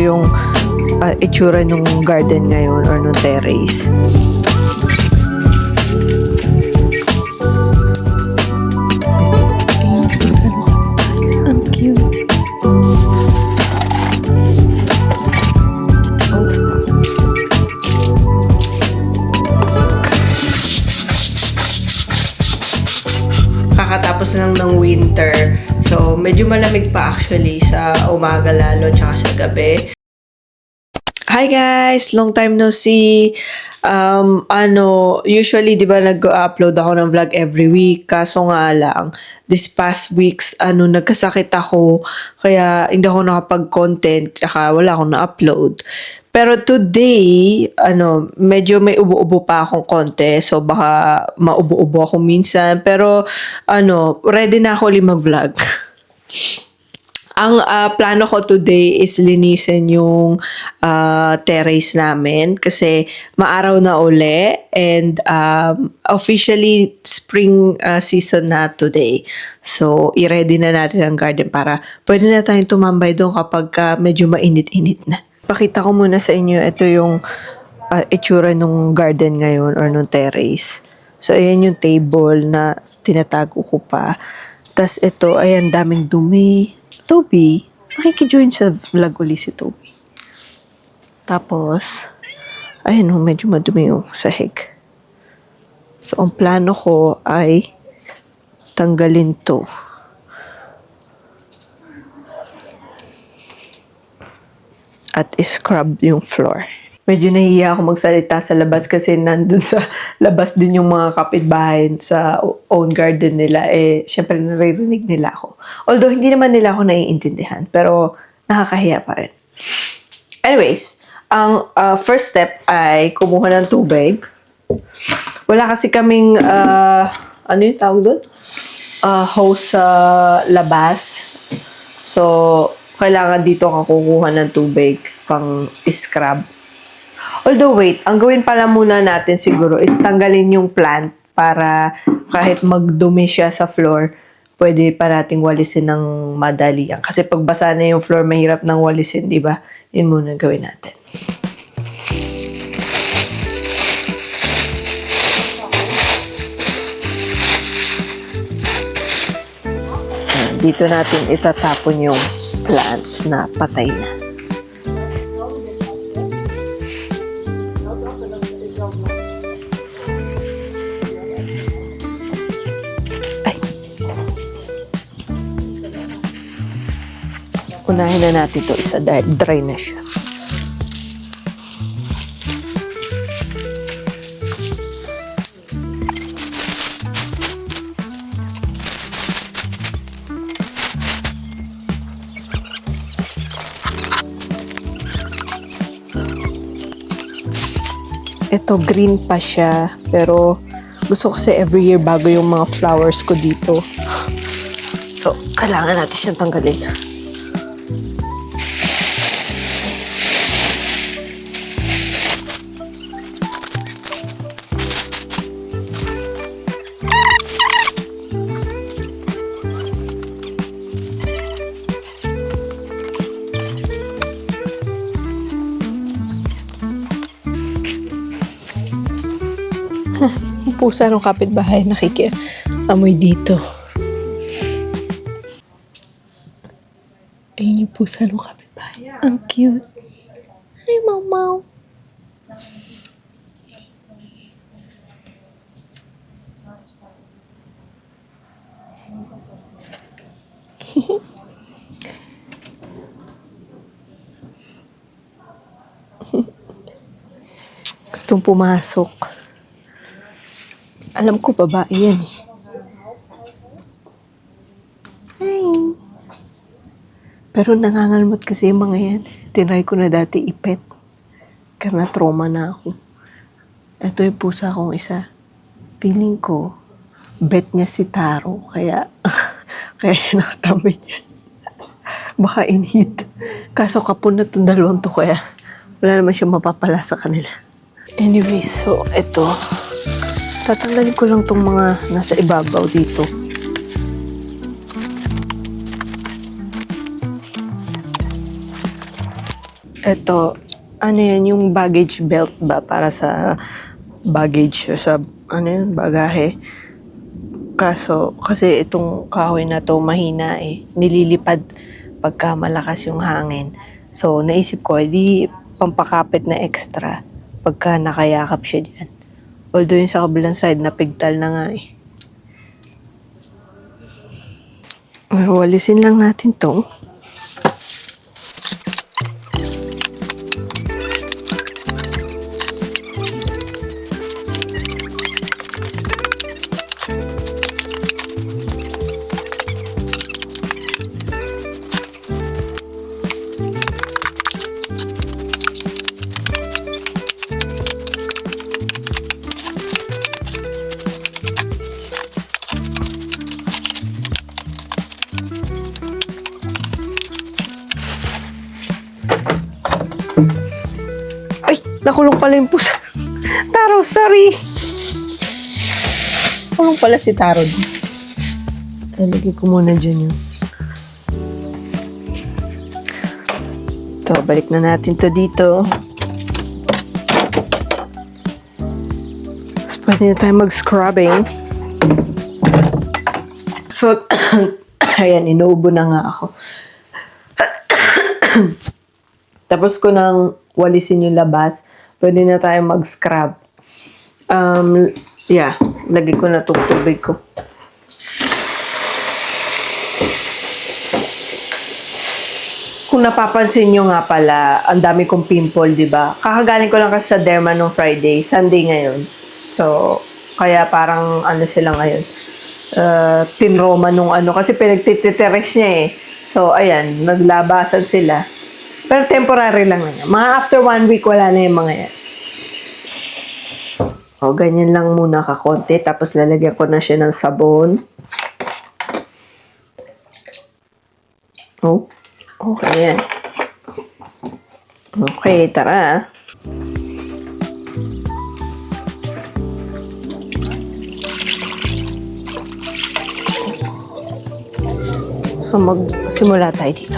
yung itsura ng garden ngayon or ng terrace. Ang cute. Kakatapos lang ng winter. So, medyo malamig pa actually sa umaga lalo tsaka sa gabi. Hi guys! Long time no see. Usually, di ba, nag-upload ako ng vlog every week. Kaso nga lang, this past weeks, nagkasakit ako. Kaya, hindi ako nakapag-content. Tsaka, wala akong na-upload. Pero today, medyo may ubo-ubo pa akong konti. So, baka maubo-ubo ako minsan. Pero, ready na ako ulit mag-vlog. Ang plano ko today is linisin yung terrace namin kasi maaraw na uli and officially spring season na today. So, i-ready na natin ang garden para pwede na tayong tumambay doon kapag medyo mainit-init na. Pakita ko muna sa inyo, ito yung itsura ng garden ngayon or ng terrace. So, ayan yung table na tinatago ko pa. Tas ito, ayan, daming dumi. Toby, nakikijoin sa vlog uli si Toby. Tapos, ayun, medyo madumi yung sahig. So, ang plano ko ay tanggalin to. At scrub yung floor. Medyo nahihiya ako magsalita sa labas kasi nandun sa labas din yung mga kapitbahay sa own garden nila. Syempre naririnig nila ako. Although hindi naman nila ako naiintindihan, pero nakakahiya pa rin. Anyways, ang first step ay kumuha ng tubig. Wala kasi kaming, ano yung tawag doon? Hose sa labas. So, kailangan dito ka kukuha ng tubig pang scrub. Although wait, ang gawin pala muna natin siguro is tanggalin yung plant para kahit magdumi siya sa floor, pwede pa nating walisin ng madalian. Kasi pag basa na yung floor, mahirap nang walisin, di ba? Yun muna gawin natin. Dito natin itatapon yung plant na patay na. Unahin na natin ito isa dahil dry na siya. Ito green pa siya, pero gusto ko kasi every year bago yung mga flowers ko dito. So, kailangan natin siyang tanggalin. Ang pusa ng kapitbahay nakikiamoy dito. Ayun yung pusa ng kapitbahay. Ang cute. Hi, Mamaw. Gustong pumasok. Alam ko, babae yan eh. Hi. Pero nangangalmot kasi yung mga yan. Tinry ko na dati ipet. Kaya na-trauma na ako. Ito yung pusa kong isa. Feeling ko, bet niya si Taro. Kaya siya nakatambay dyan. Baka in-heat. Kaso kapon na itong dalawang to, kaya wala naman siya mapapala sa kanila. Anyway, so ito. Tatanggalin ko lang tong mga nasa ibabaw dito. Ito, ano yan, yung baggage belt ba para sa baggage o sa, ano yun, bagahe. Kaso, kasi itong kahoy na to mahina eh. Nililipad pagka malakas yung hangin. So, naisip ko, di pampakapit na extra pagka nakayakap siya dyan. Although yung sa kabilang side, napigtal na nga eh. Walisin lang natin to. Ay, nakulong pala yung pusa. Taro, sorry. Nakulong pala si Taro. Lagay ko muna dyan yun. Ito, balik na natin to dito. Tapos pwede na tayo mag-scrubbing. So, ayan, inuubo na nga ako. Tapos ko nang walisin yung labas, pwede na tayo mag-scrub. Yeah, lagay ko na itong tubig ko. Kung napapansin nyo nga pala, ang dami kong pimple, di ba? Kakagaling ko lang kasi sa Derma nung Friday, Sunday ngayon. So, kaya parang ano sila ngayon. Tinroma nung ano, kasi pinagtititeres niya eh. So, ayan, naglabasan sila. Pero temporary lang na. Mga after 1 week, wala na yung mga yan. O, ganyan lang muna kakonti. Tapos lalagyan ko na siya ng sabon. Oh, okay yan. Okay, tara. So, magsimula tayo dito.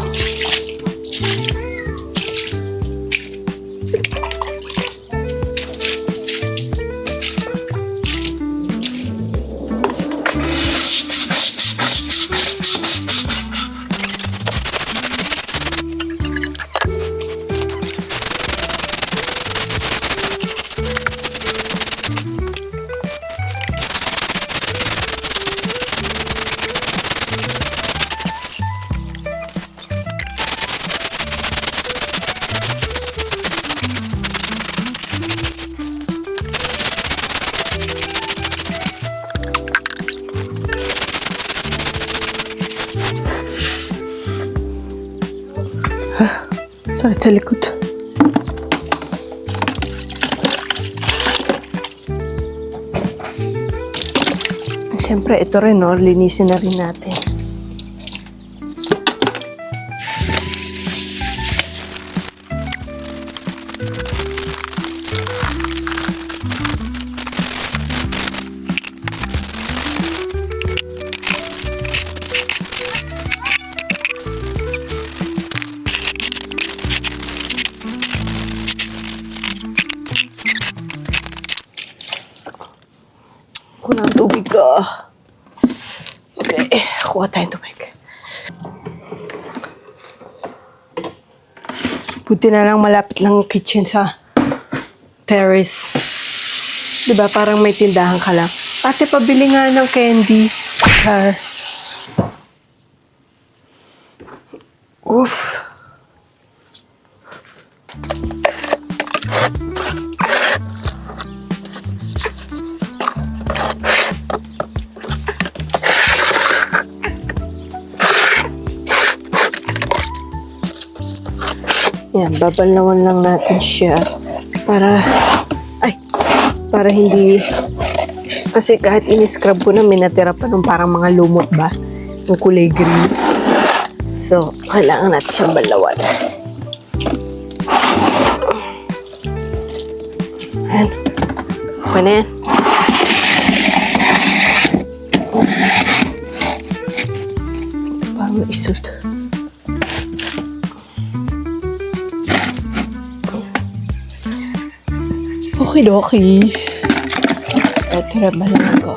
Sakit sa likod. Siyempre, ito rin, no? Linisin na rin natin. Kulang tubig ka. Okay, kuha tayong tubig. Buti na lang malapit lang ang kitchen sa terrace. Diba, parang may tindahan ka lang. Ate, pabili nga ng candy. Oof. Yan, babalawan lang natin siya para hindi, kasi kahit in-scrub ko na, may natira pa nung parang mga lumot ba, yung kulay green. So, kailangan natin siyang balawan. Ayan. Okay na yan. Parang isut. Okidoki. Ito na malamang ko.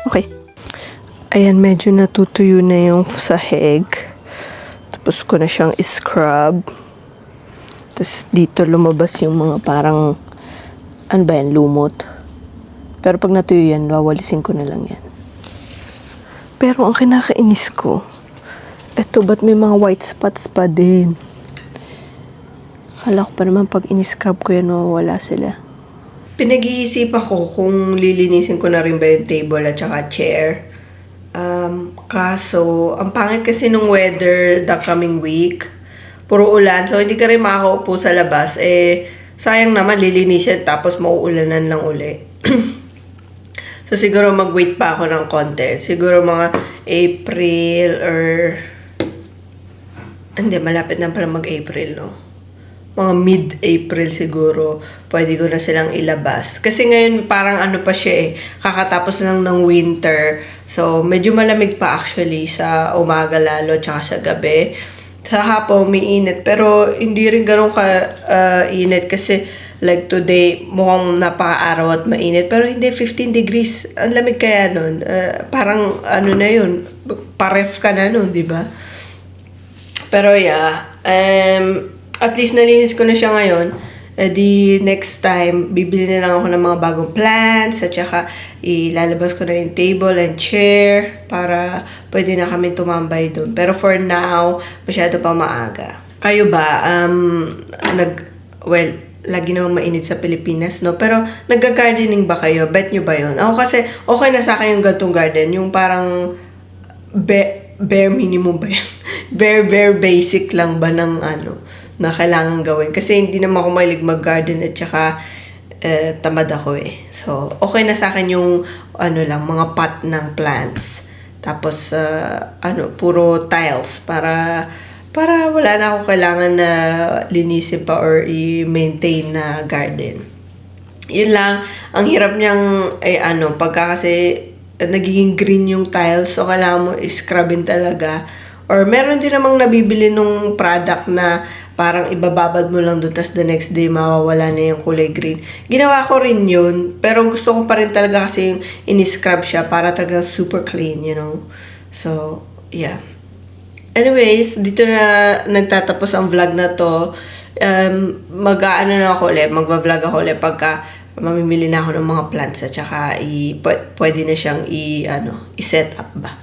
Okay. Ayan, medyo natutuyo na yung sahig. Tapos ko na siyang scrub. Tapos dito lumabas yung mga parang, ano ba yan, lumot. Pero pag natuyo yan, wawalisin ko na lang yan. Pero ang kinakainis ko, eto, ba't may mga white spots pa din? Akala ko pa naman pag in-scrub ko yan, mawawala sila. Pinag-iisipan ko kung lilinisin ko na rin ba yung table at saka chair. Kaso, ang pangit kasi nung weather the coming week. Puro ulan, so hindi ka rin makakaupo sa labas. Sayang naman lilinisin tapos mauulanan lang uli. So siguro mag-wait pa ako ng konti. Siguro mga April or... Hindi, malapit na pala mag-April, no? Mga mid-April siguro, pwede ko na silang ilabas. Kasi ngayon parang ano pa siya kakatapos lang ng winter. So, medyo malamig pa actually sa umaga lalo, tsaka sa gabi. Sa hapon, may init. Pero hindi rin ganun ka-init kasi like today, mukhang napaka-araw at mainit. Pero hindi, 15 degrees. Ang lamig kaya nun. Parang ano na yun, paref ka na nun, di ba? Pero yeah, at least nalinis ko na siya ngayon. Di next time, bibili na lang ako ng mga bagong plants at saka ilalabas ko na yung table and chair para pwede na kami tumambay doon. Pero for now, masyado pa maaga. Kayo ba, lagi namang mainit sa Pilipinas, no? Pero nagga-gardening ba kayo? Bet nyo ba yun? Ako kasi, okay na sa akin yung gantong garden. Yung parang bare minimum ba yan? Bare basic lang ba ng na kailangan gawin. Kasi hindi naman ako mahilig mag-garden at saka tamad ako So, okay na sa akin yung lang, mga pot ng plants. Tapos, puro tiles para wala na akong kailangan na linisin pa or i-maintain na garden. Yun lang, ang hirap niyang, pagka kasi nagiging green yung tiles, so kailangan mo i-scrubin talaga. Or meron din namang nabibili nung product na parang ibababad mo lang doon, tas the next day mawawala na yung kulay green. Ginawa ko rin yun, pero gusto ko pa rin talaga kasi yung in-scrub siya para talaga super clean, you know. So, yeah. Anyways, dito na nagtatapos ang vlog na to. Magva-vlog ako ulit pagka mamimili na ako ng mga plants at saka pwede na siyang i-set up ba.